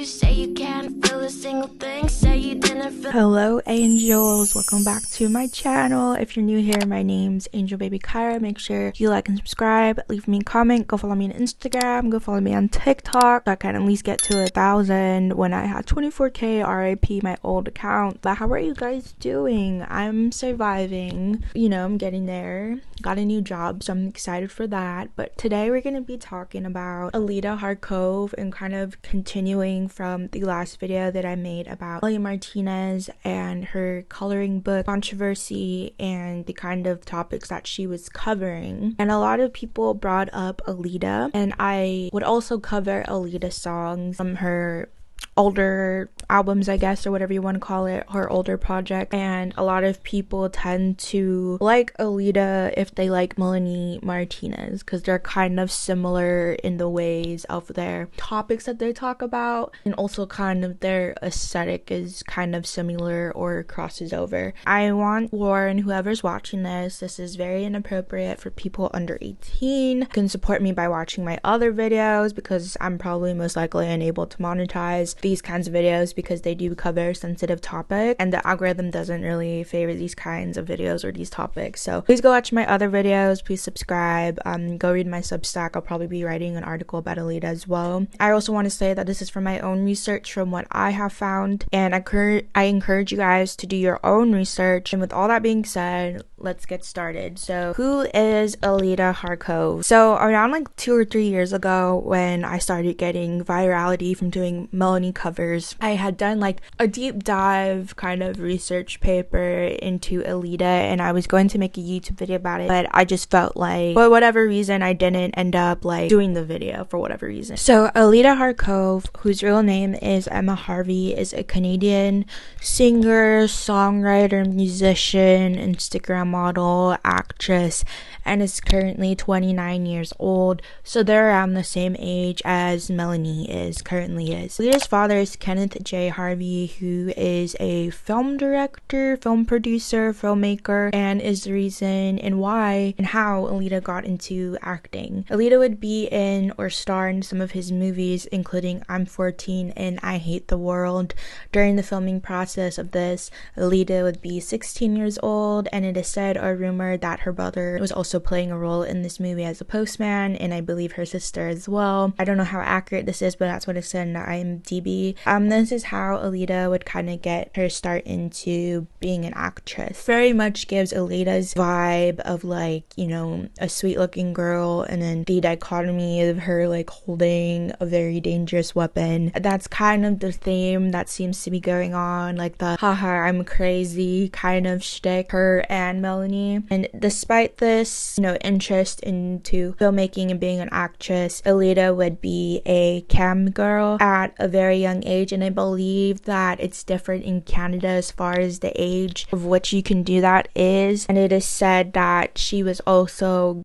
you say you can't feel a single thing, say you didn't feel. Hello angels, welcome back to my channel. If you're new here, my name's Angel Baby Kyra. Make sure you like and subscribe, leave me a comment, go follow me on Instagram, go follow me on TikTok. I can at least get to 1,000 when I had 24k. RIP my old account. But how are you guys doing? I'm surviving, you know, I'm getting there. Got a new job, so I'm excited for that. But today we're going to be talking about Elita Harkov and kind of continuing from the last video that I made about Melanie Martinez and her coloring book controversy and the kind of topics that she was covering. And a lot of people brought up Elita, and I would also cover Elita songs from her older albums, I guess, or whatever you want to call it, her older project. And a lot of people tend to like Elita if they like Melanie Martinez, because they're kind of similar in the ways of their topics that they talk about, and also kind of their aesthetic is kind of similar or crosses over. I want Warren, whoever's watching this is very inappropriate for people under 18. You can support me by watching my other videos, because I'm probably most likely unable to monetize these kinds of videos because they do cover sensitive topics and the algorithm doesn't really favor these kinds of videos or these topics. So please go watch my other videos, please subscribe, go read my Substack. I'll probably be writing an article about Elita as well. I also want to say that this is from my own research, from what I have found, and I encourage you guys to do your own research. And with all that being said, let's get started. So who is Elita Harkov? So around like 2 or 3 years ago, when I started getting virality from doing Melanie covers, I had done like a deep dive kind of research paper into Elita, and I was going to make a YouTube video about it, but I just felt like for whatever reason I didn't end up like doing the video for whatever reason. So Elita Harkov, whose real name is Emma Harvey, is a Canadian singer, songwriter, musician, Instagram model, actress, and is currently 29 years old. So they're around the same age as Melanie currently is. Elita's father is Kenneth J. Harvey, who is a film director, film producer, filmmaker, and is the reason and why and how Elita got into acting. Elita would be in or star in some of his movies, including I'm 14 and I Hate the World. During the filming process of this, Elita would be 16 years old, and it is said or rumored that her brother was also playing a role in this movie as a postman, and I believe her sister as well. I don't know how accurate this is, but that's what it said in IMDb. This is how Elita would kind of get her start into being an actress. Very much gives Elita's vibe of like, you know, a sweet looking girl, and then the dichotomy of her like holding a very dangerous weapon. That's kind of the theme that seems to be going on, like the haha I'm crazy kind of shtick, her and Melanie. And despite this, you know, interest into filmmaking and being an actress, Elita would be a cam girl at a very young age, and I believe that it's different in Canada as far as the age of which you can do that is. And it is said that she was also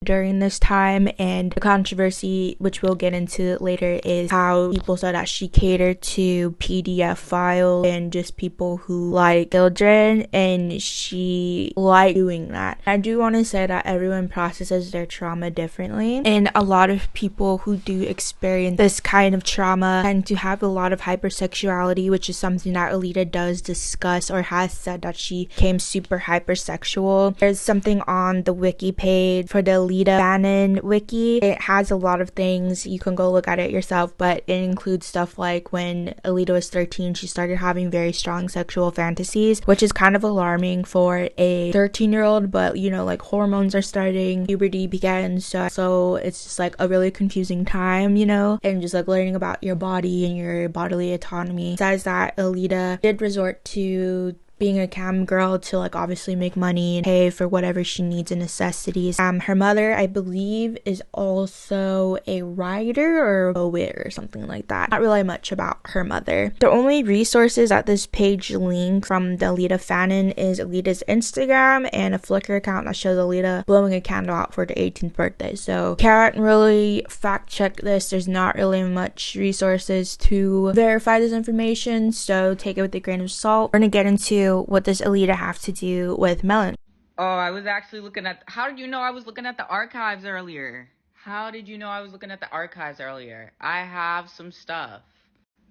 during this time, and the controversy, which we'll get into later, is how people said that she catered to PDF files and just people who like children, and she liked doing that. I do want to say that everyone processes their trauma differently, and a lot of people who do experience this kind of trauma tend to have a lot of hypersexuality, which is something that Elita does discuss or has said that she became super hypersexual. There's something on the wiki page for the Elita Fanon wiki. It has a lot of things, you can go look at it yourself, but it includes stuff like when Elita was 13, she started having very strong sexual fantasies, which is kind of alarming for a 13-year-old, but you know, like hormones are starting, puberty begins, so it's just like a really confusing time, you know, and just like learning about your body and your bodily autonomy. Besides that, Elita did resort to being a cam girl to like obviously make money and pay for whatever she needs and necessities. Her mother, I believe, is also a writer or a poet or something like that. Not really much about her mother. The only resources that this page links from the Elita Fanon is Elita's Instagram and a Flickr account that shows Elita blowing a candle out for the 18th birthday. So can't really fact check this. There's not really much resources to verify this information, so take it with a grain of salt. We're gonna get into what does Elita have to do with Melanie. Oh, I was actually looking at... How did you know I was looking at the archives earlier? How did you know I was looking at the archives earlier? I have some stuff.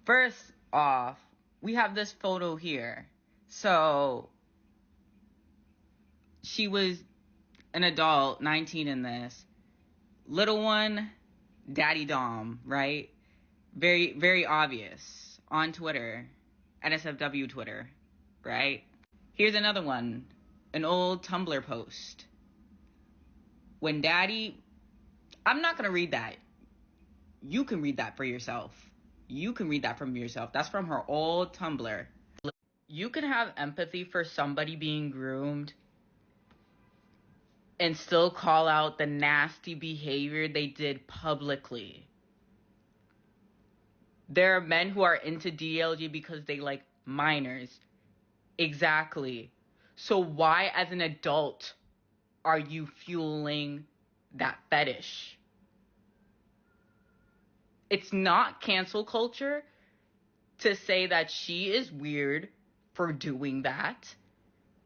First off, we have this photo here. So she was an adult, 19 in this. Little one, Daddy Dom, right? Very, very obvious on Twitter, NSFW Twitter, right? Here's another one, an old Tumblr post. When Daddy, I'm not going to read that. You can read that for yourself. You can read that from yourself. That's from her old Tumblr. You can have empathy for somebody being groomed and still call out the nasty behavior they did publicly. There are men who are into DLG because they like minors. Exactly. So why, as an adult, are you fueling that fetish? It's not cancel culture to say that she is weird for doing that.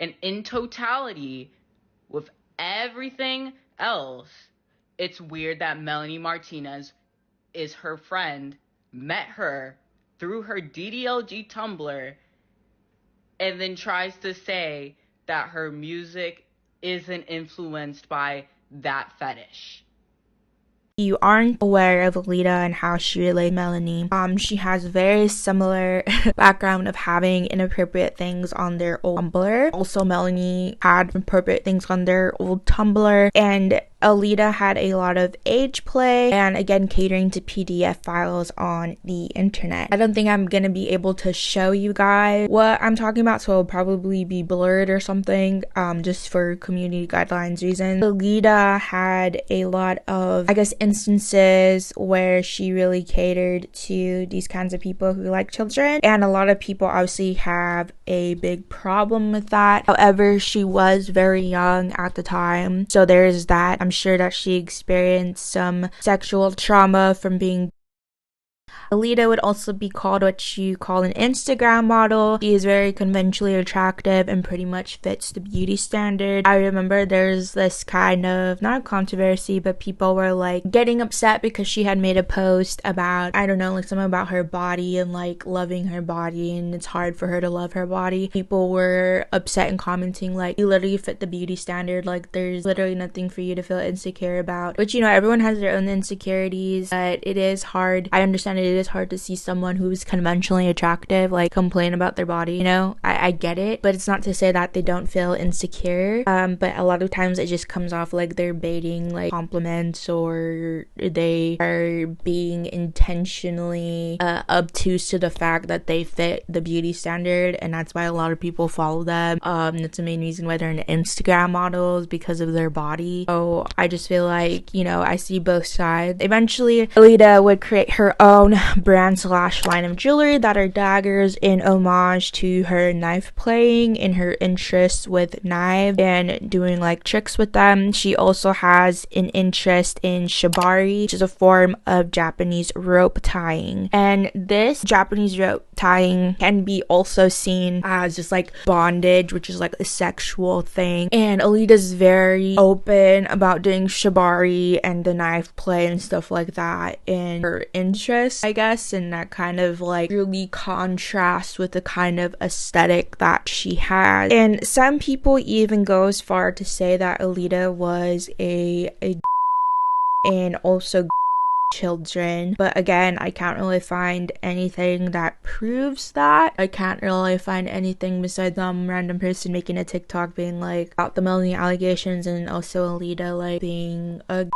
And in totality, with everything else, it's weird that Melanie Martinez is her friend, met her through her DDLG Tumblr, and then tries to say that her music isn't influenced by that fetish. You aren't aware of Elita and how she relates to Melanie. She has very similar background of having inappropriate things on their old Tumblr. Also, Melanie had inappropriate things on their old Tumblr, and Elita had a lot of age play and, again, catering to PDF files on the internet. I don't think I'm gonna be able to show you guys what I'm talking about, so it'll probably be blurred or something, just for community guidelines reasons. Elita had a lot of, I guess, instances where she really catered to these kinds of people who like children, and a lot of people obviously have a big problem with that. However, she was very young at the time, so there's that. I'm sure that she experienced some sexual trauma from being. Elita would also be called what you call an Instagram model. She is very conventionally attractive and pretty much fits the beauty standard. I remember there's this kind of, not a controversy, but people were like getting upset because she had made a post about, I don't know, like something about her body and like loving her body, and it's hard for her to love her body. People were upset and commenting like, you literally fit the beauty standard, like there's literally nothing for you to feel insecure about. Which, you know, everyone has their own insecurities, but it is hard. I understand it is hard to see someone who's conventionally attractive like complain about their body, you know. I get it, but it's not to say that they don't feel insecure, but a lot of times it just comes off like they're baiting like compliments, or they are being intentionally obtuse to the fact that they fit the beauty standard, and that's why a lot of people follow them. That's the main reason why they're an Instagram models, because of their body. So I just feel like, you know, I see both sides. Eventually Elita would create her own brand / line of jewelry that are daggers, in homage to her knife playing, in her interest with knives and doing like tricks with them. She also has an interest in shibari, which is a form of Japanese rope tying, and this Japanese rope tying can be also seen as just like bondage, which is like a sexual thing, and Elita's very open about doing shibari and the knife play and stuff like that in her interest, I guess, and that kind of like really contrasts with the kind of aesthetic that she has. And some people even go as far to say that Elita was a and also children, but again, I can't really find anything that proves that. I can't really find anything besides some random person making a TikTok being like about the Melanie allegations, and also Elita like being a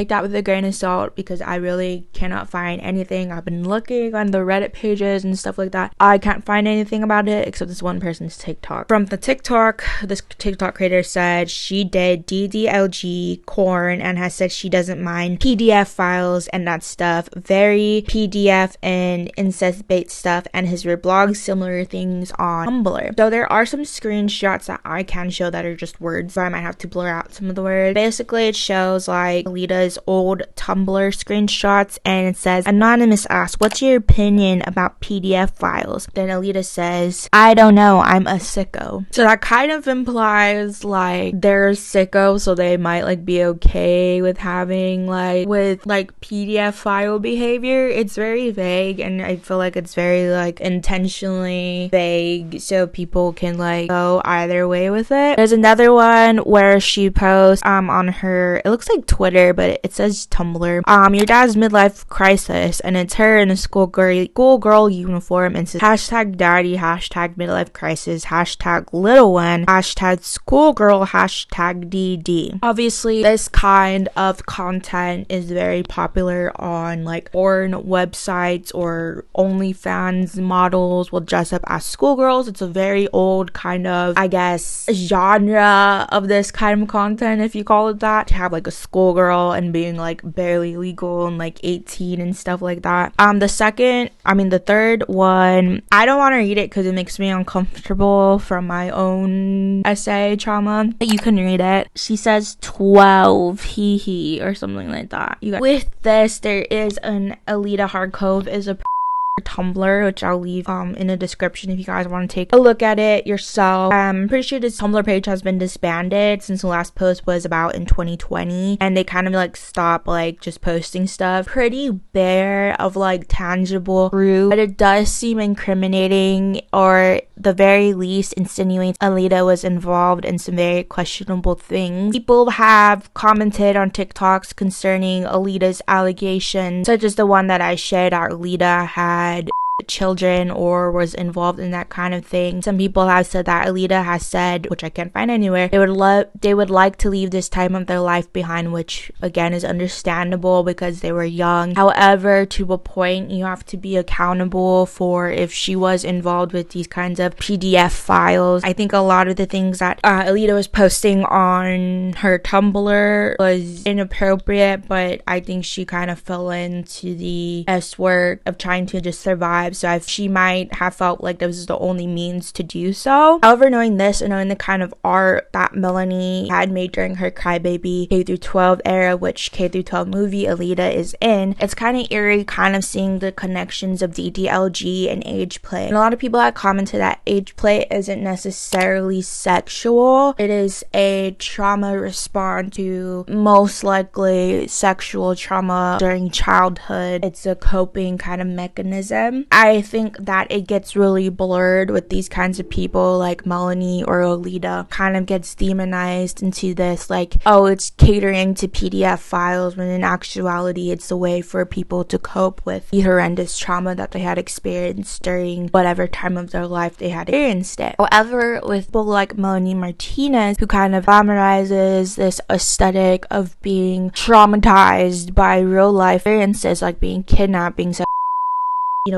take that with a grain of salt, because I really cannot find anything. I've been looking on the Reddit pages and stuff like that. I can't find anything about it except this one person's TikTok. From the TikTok, this TikTok creator said she did DDLG corn and has said she doesn't mind PDF files and that stuff. Very PDF and incest bait stuff, and has reblogged similar things on Tumblr. So there are some screenshots that I can show that are just words, so I might have to blur out some of the words. Basically, it shows like Elita Alita's old Tumblr screenshots, and it says, Anonymous asks, what's your opinion about PDF files? Then Elita says, I don't know, I'm a sicko. So that kind of implies like they're a sicko, so they might like be okay with having like PDF file behavior. It's very vague, and I feel like it's very like intentionally vague so people can like go either way with it. There's another one where she posts on her, it looks like Twitter, but it says Tumblr, your dad's midlife crisis, and it's her in a schoolgirl uniform, and says hashtag daddy, hashtag midlife crisis, hashtag little one, hashtag schoolgirl, hashtag DD. Obviously this kind of content is very popular on like porn websites, or OnlyFans models will dress up as schoolgirls. It's a very old kind of, I guess, genre of this kind of content, if you call it that, to have like a schoolgirl and being like barely legal and like 18 and stuff like that. The third one, I don't want to read it because it makes me uncomfortable from my own essay trauma. You can read it. She says 12 hee or something like that. With this, there is an Elita Harkov is a Tumblr, which I'll leave in the description if you guys want to take a look at it yourself. I'm pretty sure this Tumblr page has been disbanded since the last post was about in 2020, and they kind of like stopped like just posting stuff pretty bare of like tangible proof, but it does seem incriminating, or the very least insinuates Elita was involved in some very questionable things. People have commented on TikToks concerning Elita's allegations, such as the one that I shared that Elita had children or was involved in that kind of thing. Some people have said that Elita has said, which I can't find anywhere, they would like to leave this time of their life behind, which again is understandable because they were young. However, to a point, you have to be accountable for if she was involved with these kinds of PDF files. I think a lot of the things that Elita was posting on her Tumblr was inappropriate, but I think she kind of fell into the S word of trying to just survive. So she might have felt like this was the only means to do so. However, knowing this and knowing the kind of art that Melanie had made during her crybaby K-12 era, which K-12 movie Elita is in, it's kind of eerie kind of seeing the connections of DDLG and age play. And a lot of people have commented that age play isn't necessarily sexual. It is a trauma response to most likely sexual trauma during childhood. It's a coping kind of mechanism. I think that it gets really blurred with these kinds of people like Melanie or Elita, kind of gets demonized into this like, oh, it's catering to PDF files, when in actuality it's a way for people to cope with the horrendous trauma that they had experienced during whatever time of their life they had experienced it. However, with people like Melanie Martinez, who kind of glamorizes this aesthetic of being traumatized by real life experiences like being kidnapped, being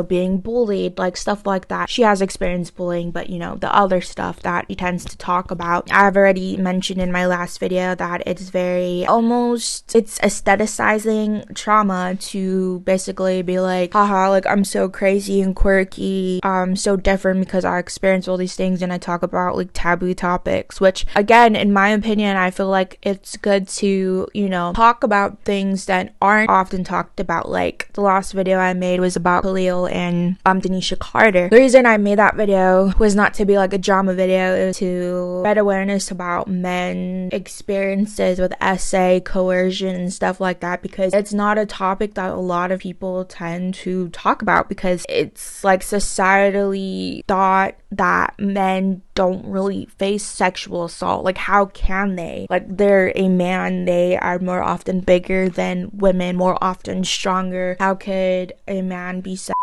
being bullied, like stuff like that. She has experienced bullying, but the other stuff that he tends to talk about. I've already mentioned in my last video that it's aestheticizing trauma to basically be like, haha, like I'm so crazy and quirky, I'm so different because I experience all these things, and I talk about like taboo topics, which again, in my opinion, I feel like it's good to, talk about things that aren't often talked about. Like the last video I made was about Khalil and Denisha Carter. The reason I made that video was not to be like a drama video, it was to spread awareness about men experiences with SA, coercion, and stuff like that, because it's not a topic that a lot of people tend to talk about, because it's like societally thought that men don't really face sexual assault. Like, how can they? Like, they're a man, they are more often bigger than women, more often stronger. How could a man be sexual?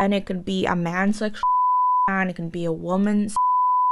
And it could be a man sexual man, it can be a woman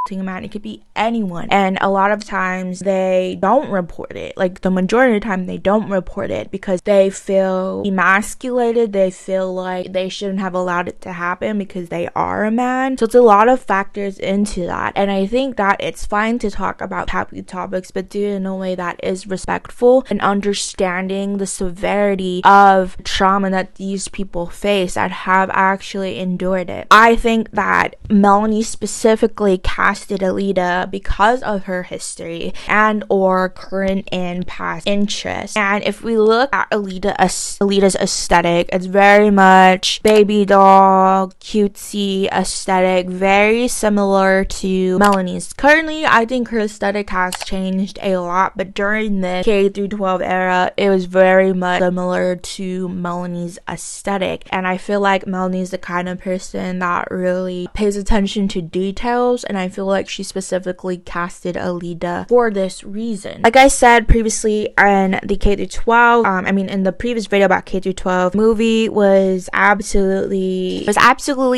man, it could be anyone. And a lot of times they don't report it. Like the majority of the time they don't report it because they feel emasculated, they feel like they shouldn't have allowed it to happen because they are a man. So it's a lot of factors into that, and I think that it's fine to talk about taboo topics, but do it in a way that is respectful and understanding the severity of trauma that these people face that have actually endured it. I think that Melanie specifically cast casted Elita because of her history and or current and past interests. And if we look at Elita's aesthetic, it's very much baby doll, cutesy aesthetic, very similar to Melanie's. Currently, I think her aesthetic has changed a lot, but during the K-12 era, it was very much similar to Melanie's aesthetic. And I feel like Melanie's the kind of person that really pays attention to details, and I feel like she specifically casted Elita for this reason. Like I said previously in the K-12, in the previous video about K-12, movie was absolutely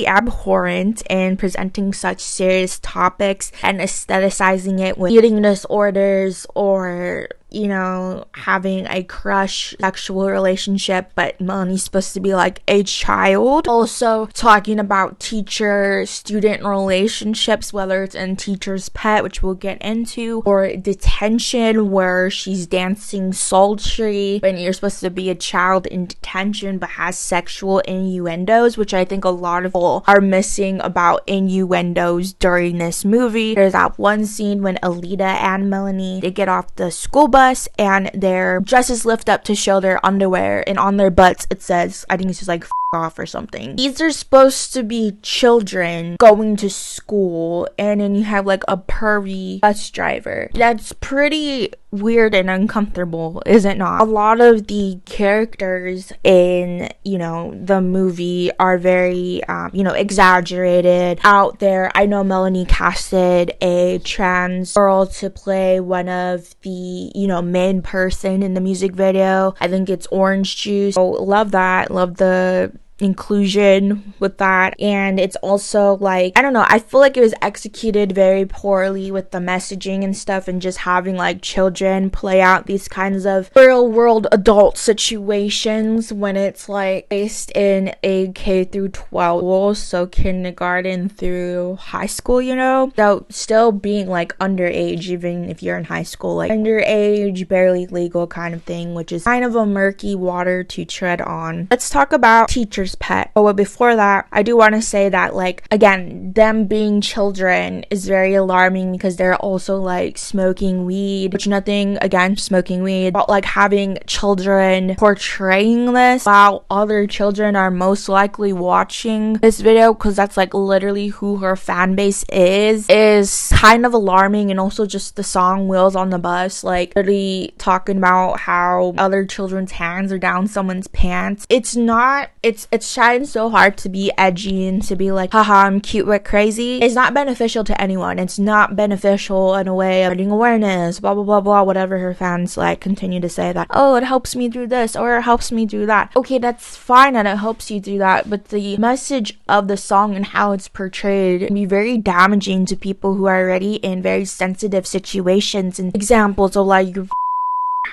abhorrent in presenting such serious topics and aestheticizing it with eating disorders or having a crush sexual relationship, but Melanie's supposed to be like a child. Also talking about teacher-student relationships, whether it's in Teacher's Pet, which we'll get into, or detention, where she's dancing sultry when you're supposed to be a child in detention but has sexual innuendos, which I think a lot of people are missing about innuendos during this movie. There's that one scene when Elita and Melanie, they get off the school bus and their dresses lift up to show their underwear, and on their butts it says, I think it's just like f off or something. These are supposed to be children going to school, and then you have like a pervy bus driver. That's pretty weird and uncomfortable, is it not? A lot of the characters in the movie are very exaggerated, out there. I know Melanie casted a trans girl to play one of the main person in the music video. I think it's Orange Juice. So love that, love the inclusion with that. And it's also like, I don't know, I feel like it was executed very poorly with the messaging and stuff, and just having like children play out these kinds of real world adult situations when it's like based in a K-12 school, so kindergarten through high school, so still being like underage, even if you're in high school, like underage, barely legal kind of thing, which is kind of a murky water to tread on. Let's talk about Teacher's Pet. But before that, I do want to say that, like, again, them being children is very alarming, because they're also like smoking weed, which nothing against smoking weed, but like having children portraying this while other children are most likely watching this video, because that's like literally who her fan base is kind of alarming. And also just the song Wheels on the Bus, like literally talking about how other children's hands are down someone's pants. It's trying so hard to be edgy and to be like, haha, I'm cute but crazy. It's not beneficial to anyone. It's not beneficial in a way of spreading awareness, blah blah blah blah, whatever her fans like continue to say that, oh, it helps me do this or it helps me do that. Okay, that's fine and it helps you do that, but the message of the song and how it's portrayed can be very damaging to people who are already in very sensitive situations. And examples of like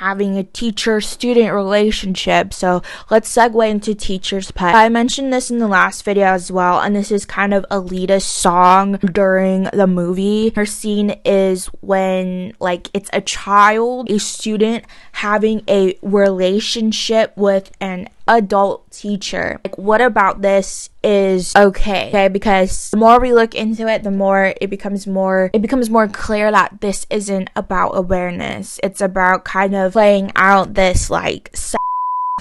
having a teacher-student relationship. So let's segue into Teacher's Pet. I mentioned this in the last video as well, and this is kind of Elita's song during the movie. Her scene is when like it's a child, a student having a relationship with an adult teacher. Like, what about this is okay, because the more we look into it, the more it becomes more clear that this isn't about awareness. It's about kind of playing out this like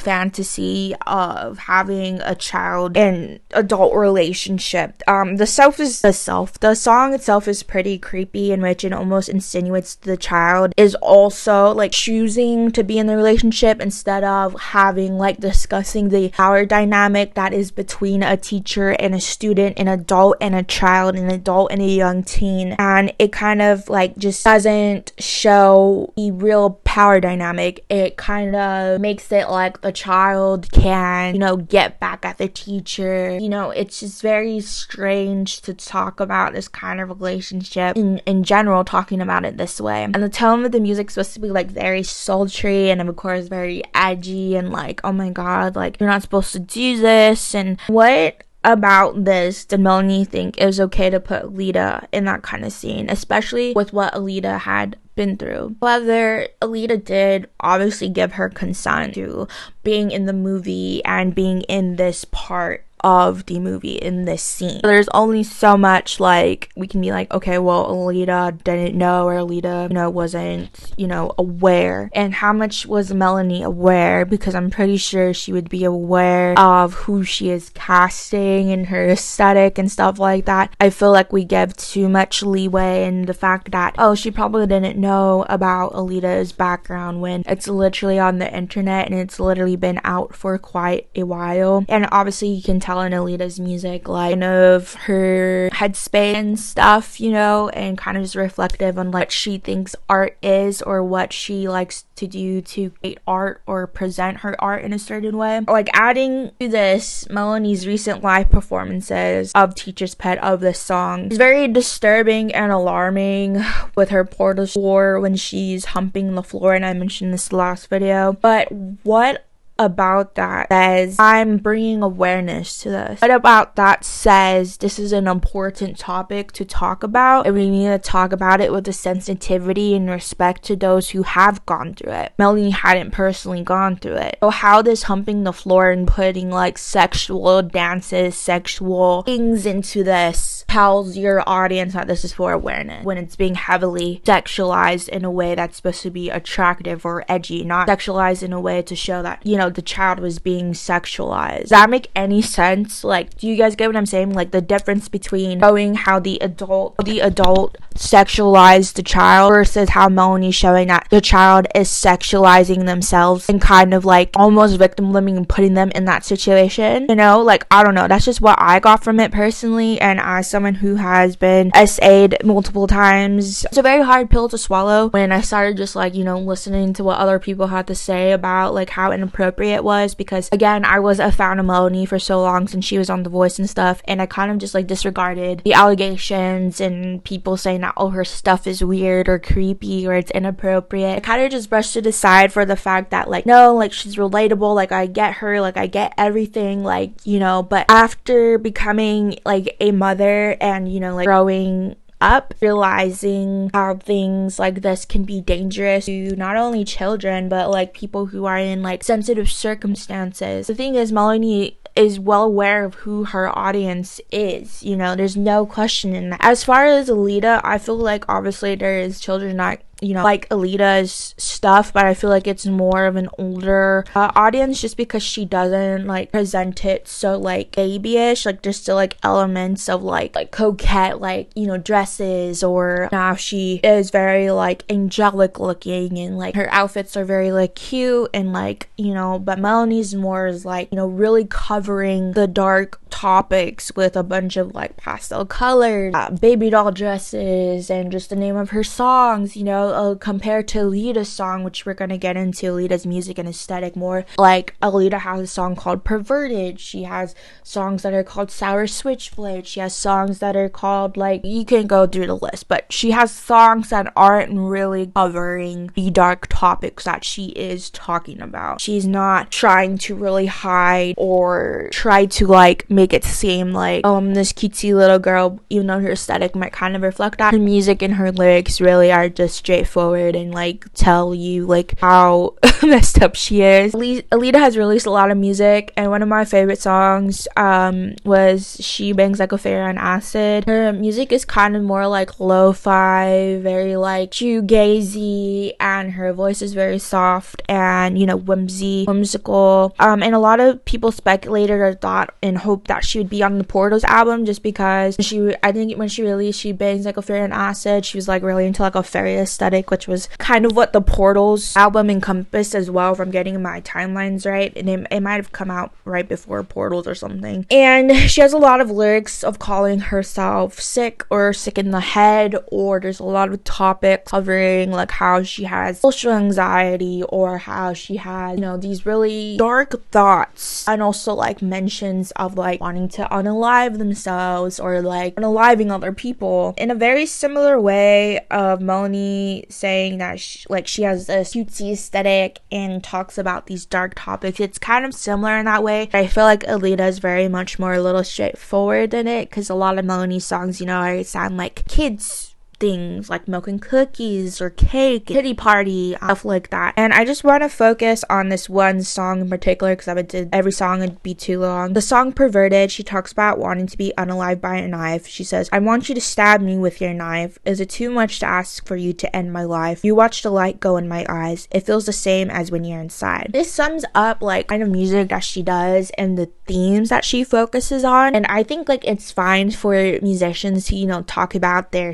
fantasy of having a child and adult relationship. The song itself is pretty creepy, in which it almost insinuates the child is also like choosing to be in the relationship instead of having like discussing the power dynamic that is between a teacher and a student, an adult and a child, an adult and a young teen. And it kind of like just doesn't show the real power dynamic. It kind of makes it like the child can, get back at the teacher. It's just very strange to talk about this kind of relationship in general, talking about it this way. And the tone of the music's supposed to be like very sultry and of course very edgy and like, oh my god, like you're not supposed to do this. And what about this did Melanie think it was okay to put Elita in that kind of scene, especially with what Elita had been through? However, Elita did obviously give her consent to being in the movie and being in this part of the movie in this scene. There's only so much like we can be like, okay, well, Elita didn't know, or Elita, wasn't, aware. And how much was Melanie aware? Because I'm pretty sure she would be aware of who she is casting and her aesthetic and stuff like that. I feel like we give too much leeway in the fact that, oh, she probably didn't know about Elita's background, when it's literally on the internet and it's literally been out for quite a while. And obviously you can tell in Elita's music, like, kind of her headspace and stuff, and kind of just reflective on what she thinks art is, or what she likes to do to create art or present her art in a certain way. Like, adding to this, Melanie's recent live performances of Teacher's Pet of this song is very disturbing and alarming, with her portal score when she's humping the floor, and I mentioned this last video. But what about that says I'm bringing awareness to this? What about that says this is an important topic to talk about, and we need to talk about it with a sensitivity and respect to those who have gone through it? Melanie hadn't personally gone through it. So how does humping the floor and putting like sexual dances, sexual things into this tells your audience that this is for awareness, when it's being heavily sexualized in a way that's supposed to be attractive or edgy, not sexualized in a way to show that, the child was being sexualized? Does that make any sense? Like, do you guys get what I'm saying? Like, the difference between showing how the adult sexualized the child versus how Melanie's showing that the child is sexualizing themselves and kind of like almost victim blaming and putting them in that situation. Like, I don't know. That's just what I got from it personally. And as someone who has been SA'd multiple times, it's a very hard pill to swallow. When I started just like, listening to what other people had to say about like how inappropriate it was, because again, I was a fan of Melanie for so long since she was on The Voice and stuff, and I kind of just like disregarded the allegations and people saying that, oh, her stuff is weird or creepy or it's inappropriate. I kind of just brushed it aside for the fact that like, no, like, she's relatable, like, I get her, like, I get everything, like, but after becoming like a mother and like growing up, realizing how things like this can be dangerous to not only children but like people who are in like sensitive circumstances. The thing is, Melanie is well aware of who her audience is, there's no question in that. As far as Elita, I feel like obviously there is children that like Elita's stuff, but I feel like it's more of an older audience, just because she doesn't like present it so like babyish. Like, there's still like elements of like coquette, like, dresses, or now she is very like angelic looking, and like her outfits are very like cute and like, but Melanie's more is like, really covering the dark topics with a bunch of like pastel colored baby doll dresses, and just the name of her songs, compared to Elita's song, which we're gonna get into Elita's music and aesthetic more. Like, Elita has a song called Perverted. She has songs that are called Sour Switchblade. She has songs that are called, like, you can go through the list, but she has songs that aren't really covering the dark topics that she is talking about. She's not trying to really hide or try to like make it seem like, oh, I'm this cutesy little girl, even though her aesthetic might kind of reflect that. Her music and her lyrics really are just straightforward and like tell you like how messed up she is. Elita has released a lot of music, and one of my favorite songs was She Bangs Like a Fairy on Acid. Her music is kind of more like lo-fi, very like shoegazy, and her voice is very soft and whimsical, and a lot of people speculated or thought and hoped that she would be on the Portals album, just because I think when she released She Bangs Like a Fairy on Acid, she was like really into like a fairy aesthetic, which was kind of what the Portals album encompassed as well, if I'm getting my timelines right, and it might have come out right before Portals or something. And she has a lot of lyrics of calling herself sick or sick in the head, or there's a lot of topics covering like how she has social anxiety, or how she has these really dark thoughts, and also like mentions of like wanting to unalive themselves or like unaliving other people, in a very similar way of Melanie saying that she has this cutesy aesthetic and talks about these dark topics. It's kind of similar in that way. I feel like Elita is very much more a little straightforward than it, because a lot of Melanie's songs, sound like kids things like milk and cookies or cake, kitty party, stuff like that. And I just want to focus on this one song in particular because if I did every song it'd be too long. The song Perverted, she talks about wanting to be unalived by a knife. She says, I want you to stab me with your knife. Is it too much to ask for you to end my life? You watch the light go in my eyes. It feels the same as when you're inside. This sums up like kind of music that she does and the themes that she focuses on. And I think like it's fine for musicians to, you know, talk about their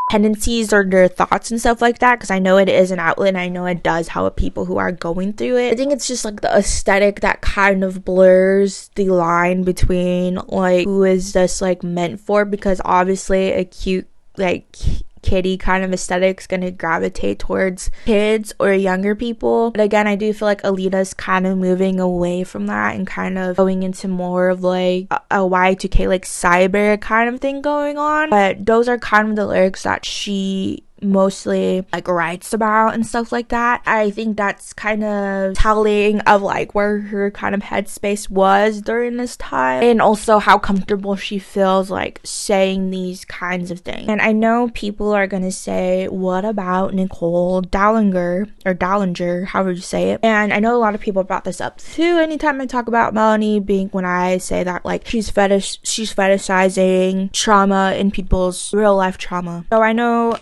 tendencies or their thoughts and stuff like that, because I know it is an outlet and I know it does help people who are going through it. I think it's just like the aesthetic that kind of blurs the line between like who is this like meant for, because obviously a cute like kitty kind of aesthetic is going to gravitate towards kids or younger people. But again, I do feel like Alita's kind of moving away from that and kind of going into more of like a Y2K like cyber kind of thing going on. But those are kind of the lyrics that she mostly like writes about and stuff like that. I think that's kind of telling of like where her kind of headspace was during this time, and also how comfortable she feels like saying these kinds of things. And I know people are gonna say, what about Nicole Dallinger, or Dallinger, however you say it? And I know a lot of people brought this up too anytime I talk about Melanie, being when I say that like she's fetishizing trauma in people's real life trauma. So I know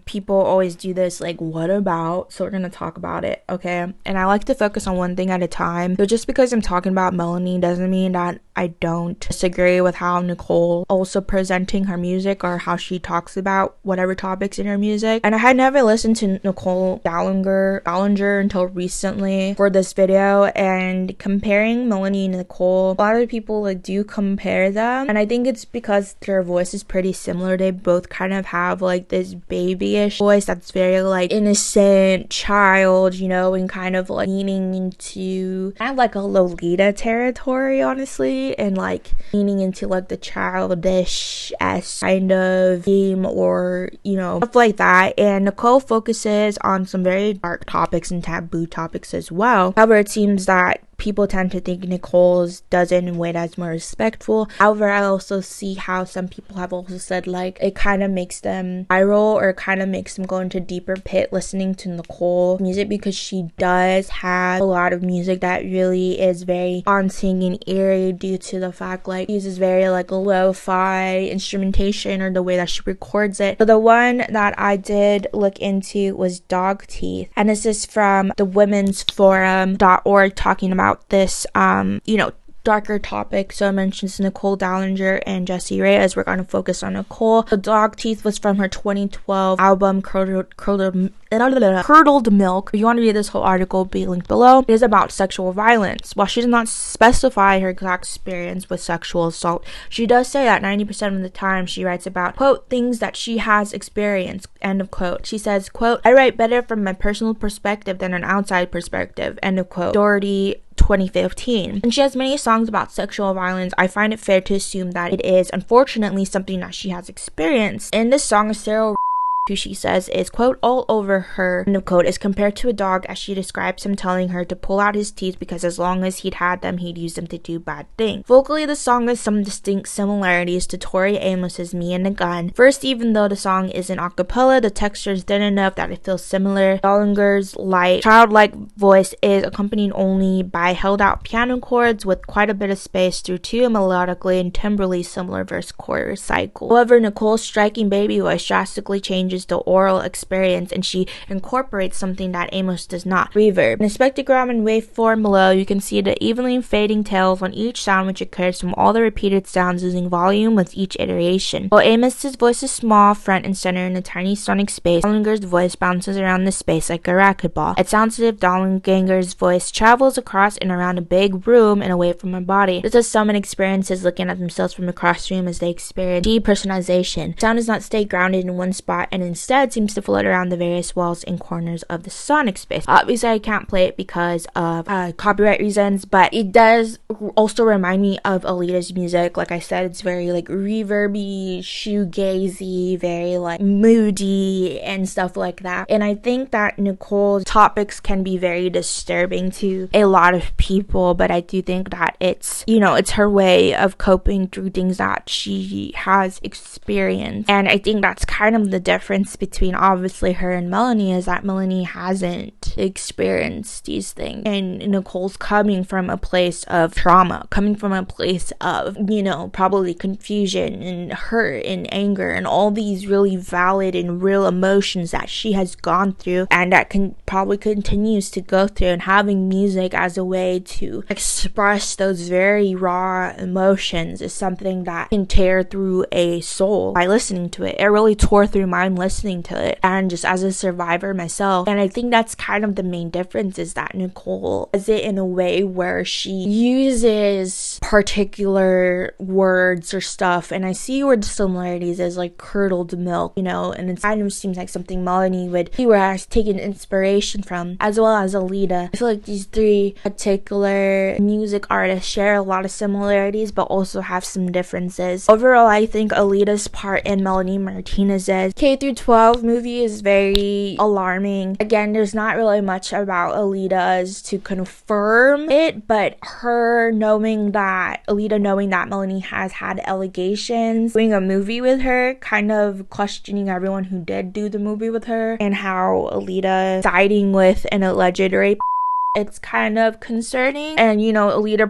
people always do this like what about, so we're gonna talk about it, okay? And I like to focus on one thing at a time. So just because I'm talking about Melanie doesn't mean that I don't disagree with how Nicole also presenting her music or how she talks about whatever topics in her music. And I had never listened to Nicole Dallinger until recently for this video, and comparing Melanie and Nicole, a lot of people like do compare them, and I think it's because their voice is pretty similar. They both kind of have like this babyish voice that's very like innocent child, you know, and kind of like leaning into kind of like a Lolita territory, honestly, and like leaning into like the childish-esque kind of theme, or you know, stuff like that. And Nicole focuses on some very dark topics and taboo topics as well. However, it seems that people tend to think Nicole's does it in a way that's more respectful. However, I also see how some people have also said like it kind of makes them viral, or kind of makes them go into deeper pit listening to Nicole music, because she does have a lot of music that really is very haunting and eerie due to the fact like she uses very like lo-fi instrumentation, or the way that she records it. So the one that I did look into was Dog Teeth, and this is from the women's forum.org talking about this you know, darker topic. So it mentions Nicole Dallinger and Jessie Reyes. We're going to focus on Nicole. The Dog Teeth was from her 2012 album Curdled Milk. If you want to read this whole article, be linked below. It is about sexual violence. While she does not specify her exact experience with sexual assault, she does say that 90% of the time she writes about, quote, things that she has experienced, end of quote. She says, quote, I write better from my personal perspective than an outside perspective, end of quote. Doherty 2015. And she has many songs about sexual violence. I find it fair to assume that it is unfortunately something that she has experienced. In this song, Sarah, who she says is, quote, all over her, end of quote, is compared to a dog as she describes him telling her to pull out his teeth because as long as he'd had them, he'd use them to do bad things. Vocally, the song has some distinct similarities to Tori Amos's Me and the Gun. First, even though the song isn't a cappella, the texture is thin enough that it feels similar. Dallinger's light, childlike voice is accompanied only by held-out piano chords with quite a bit of space through two melodically and timbrally similar verse-chorus cycles. However, Nicole's striking baby voice drastically changes the oral experience, and she incorporates something that Amos does not, reverb. In the spectrogram and waveform below, you can see the evenly fading tails on each sound, which occurs from all the repeated sounds losing volume with each iteration. While Amos's voice is small, front and center in a tiny sonic space, Dallinger's voice bounces around the space like a racquetball. It sounds as if Dallinger's voice travels across and around a big room and away from her body. This is someone experiences looking at themselves from across the room as they experience depersonalization. Sound does not stay grounded in one spot and and instead seems to float around the various walls and corners of the sonic space. Obviously, I can't play it because of copyright reasons, but it does also remind me of Alita's music. Like I said, it's very like reverby, shoegazy, very like moody and stuff like that. And I think that Nicole's topics can be very disturbing to a lot of people, but I do think that it's, you know, it's her way of coping through things that she has experienced. And I think that's kind of the difference between obviously her and Melanie, is that Melanie hasn't experienced these things, and Nicole's coming from a place of trauma, coming from a place of, you know, probably confusion and hurt and anger and all these really valid and real emotions that she has gone through and that probably continues to go through, and having music as a way to express those very raw emotions is something that can tear through a soul by listening to it. It really tore through mine listening to it, and just as a survivor myself. And I think that's kind of the main difference, is that Nicole does it in a way where she uses particular words or stuff, and I see word similarities as like curdled milk, you know, and it kind of seems like something Melanie would see where has taken inspiration from, as well as Elita. I feel like these three particular music artists share a lot of similarities but also have some differences. Overall, I think Elita's part in Melanie Martinez's K-12 movie is very alarming. Again, there's not really much about Elita's to confirm it, but Elita knowing that Melanie has had allegations, doing a movie with her, kind of questioning everyone who did do the movie with her, and how Elita siding with an alleged rape. It's kind of concerning. And, you know, Elita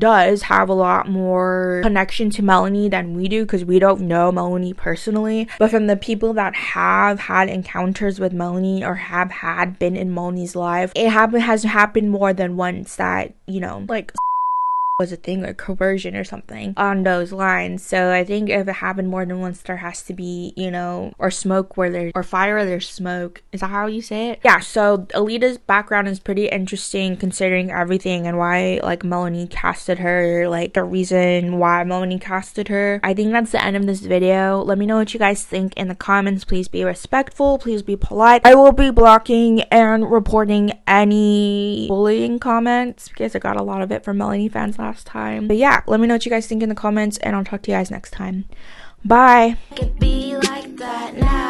does have a lot more connection to Melanie than we do, because we don't know Melanie personally. But from the people that have had encounters with Melanie or have been in Melanie's life, it has happened more than once that, you know, like was a thing, or coercion or something on those lines. So I think if it happened more than once, there has to be, you know, or smoke where there's, or fire where there's smoke. Is that how you say it? Yeah, so Elita's background is pretty interesting considering everything, and why like Melanie casted her, like the reason why Melanie casted her. I think that's the end of this video. Let me know what you guys think in the comments. Please be respectful, please be polite. I will be blocking and reporting any bullying comments, because I got a lot of it from Melanie fans last time. But yeah, let me know what you guys think in the comments, and I'll talk to you guys next time. Bye. It be like that now.